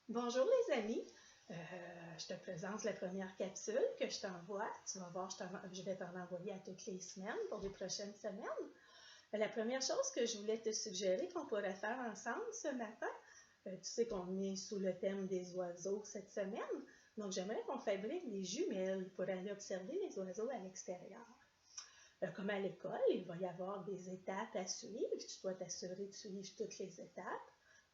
Bonjour les amis, je te présente la première capsule que je t'envoie. Tu vas voir, je vais t'en envoyer à toutes les semaines pour les prochaines semaines. La première chose que je voulais te suggérer qu'on pourrait faire ensemble ce matin, tu sais qu'on est sous le thème des oiseaux cette semaine, donc j'aimerais qu'on fabrique des jumelles pour aller observer les oiseaux à l'extérieur. Comme à l'école, il va y avoir des étapes à suivre. Tu dois t'assurer de suivre toutes les étapes.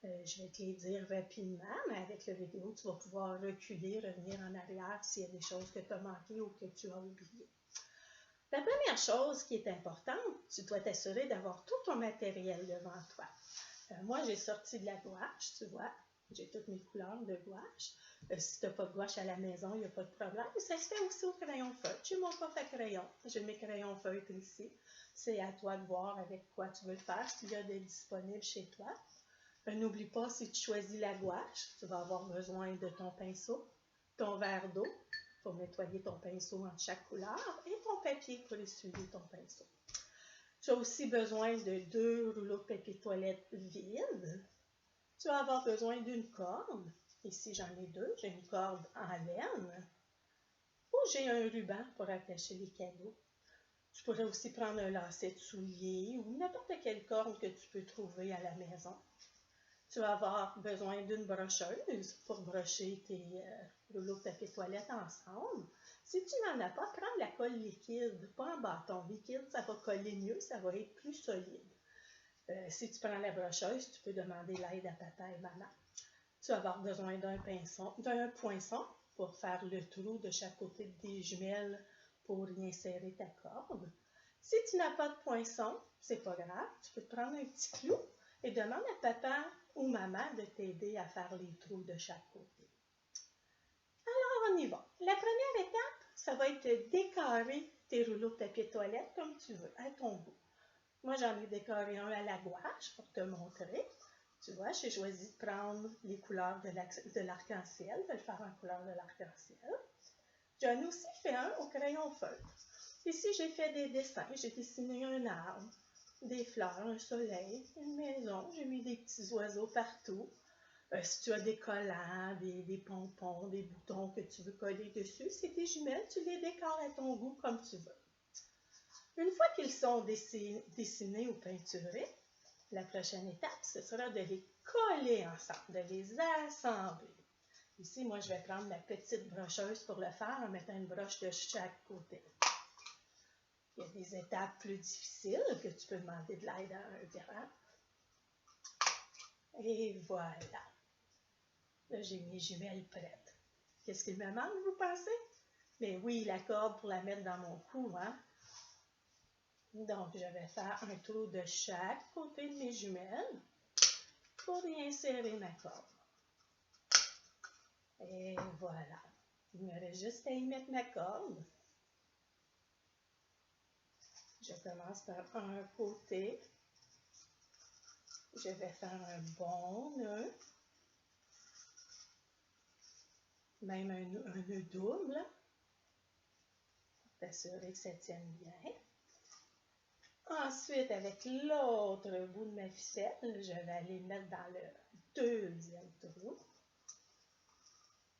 Je vais te les dire rapidement, mais avec la vidéo, tu vas pouvoir reculer, revenir en arrière s'il y a des choses que tu as manquées ou que tu as oubliées. La première chose qui est importante, tu dois t'assurer d'avoir tout ton matériel devant toi. Moi, j'ai sorti de la gouache, tu vois. J'ai toutes mes couleurs de gouache. Si tu n'as pas de gouache à la maison, il n'y a pas de problème. Ça se fait aussi au crayon feutre. J'ai mon coffre à crayon. J'ai mes crayons feutres ici. C'est à toi de voir avec quoi tu veux le faire, s'il y a des disponibles chez toi. N'oublie pas, si tu choisis la gouache, tu vas avoir besoin de ton pinceau, ton verre d'eau pour nettoyer ton pinceau en chaque couleur et ton papier pour essuyer ton pinceau. Tu as aussi besoin de 2 rouleaux de papier toilette vides. Tu vas avoir besoin d'une corde. Ici, j'en ai 2. J'ai une corde en laine ou j'ai un ruban pour attacher les cadeaux. Tu pourrais aussi prendre un lacet de soulier ou n'importe quelle corde que tu peux trouver à la maison. Tu vas avoir besoin d'une brocheuse pour brocher tes rouleaux de papier toilette ensemble. Si tu n'en as pas, prends de la colle liquide, pas en bâton. Liquide, ça va coller mieux, ça va être plus solide. Si tu prends la brocheuse, tu peux demander l'aide à papa et maman. Tu vas avoir besoin d'un poinçon pour faire le trou de chaque côté des jumelles pour y insérer ta corde. Si tu n'as pas de poinçon, c'est pas grave, tu peux te prendre un petit clou et demande à papa ou maman de t'aider à faire les trous de chaque côté. Alors, on y va. La première étape, ça va être de décorer tes rouleaux de papier toilette comme tu veux, à ton goût. Moi, j'en ai décoré un à la gouache pour te montrer. Tu vois, j'ai choisi de prendre les couleurs de l'arc-en-ciel, de le faire en couleur de l'arc-en-ciel. J'en ai aussi fait un au crayon feutre. Ici, j'ai fait des dessins. J'ai dessiné un arbre, des fleurs, un soleil, une maison. J'ai mis des petits oiseaux partout. Si tu as des collants, des pompons, des boutons que tu veux coller dessus, c'est tes jumelles, tu les décores à ton goût comme tu veux. Une fois qu'ils sont dessinés ou peinturés, la prochaine étape, ce sera de les coller ensemble, de les assembler. Ici, moi, je vais prendre ma petite brocheuse pour le faire en mettant une broche de chaque côté. Il y a des étapes plus difficiles que tu peux demander de l'aide à un grand. Et voilà. Là, j'ai mes jumelles prêtes. Qu'est-ce qu'il me manque, vous pensez? Mais oui, la corde pour la mettre dans mon cou, hein? Donc, je vais faire un trou de chaque côté de mes jumelles pour y insérer ma corde. Et voilà. Il me reste juste à y mettre ma corde. Je commence par un côté. Je vais faire un bon nœud. Même un nœud double. Pour t'assurer que ça tienne bien. Ensuite, avec l'autre bout de ma ficelle, je vais aller mettre dans le deuxième trou.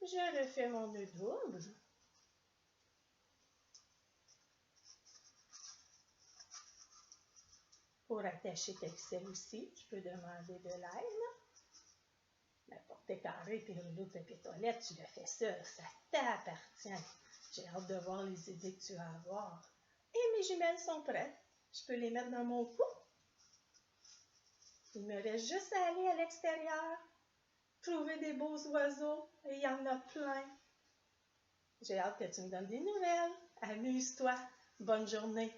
Je refais mon nœud double. Pour attacher ta ficelle aussi, tu peux demander de l'aide. Mais pour t'écarrer tes rouleaux de papier toilette, tu le fais seul, ça t'appartient. J'ai hâte de voir les idées que tu vas avoir. Et mes jumelles sont prêtes. Je peux les mettre dans mon cou. Il me reste juste à aller à l'extérieur, trouver des beaux oiseaux, et il y en a plein. J'ai hâte que tu me donnes des nouvelles. Amuse-toi. Bonne journée.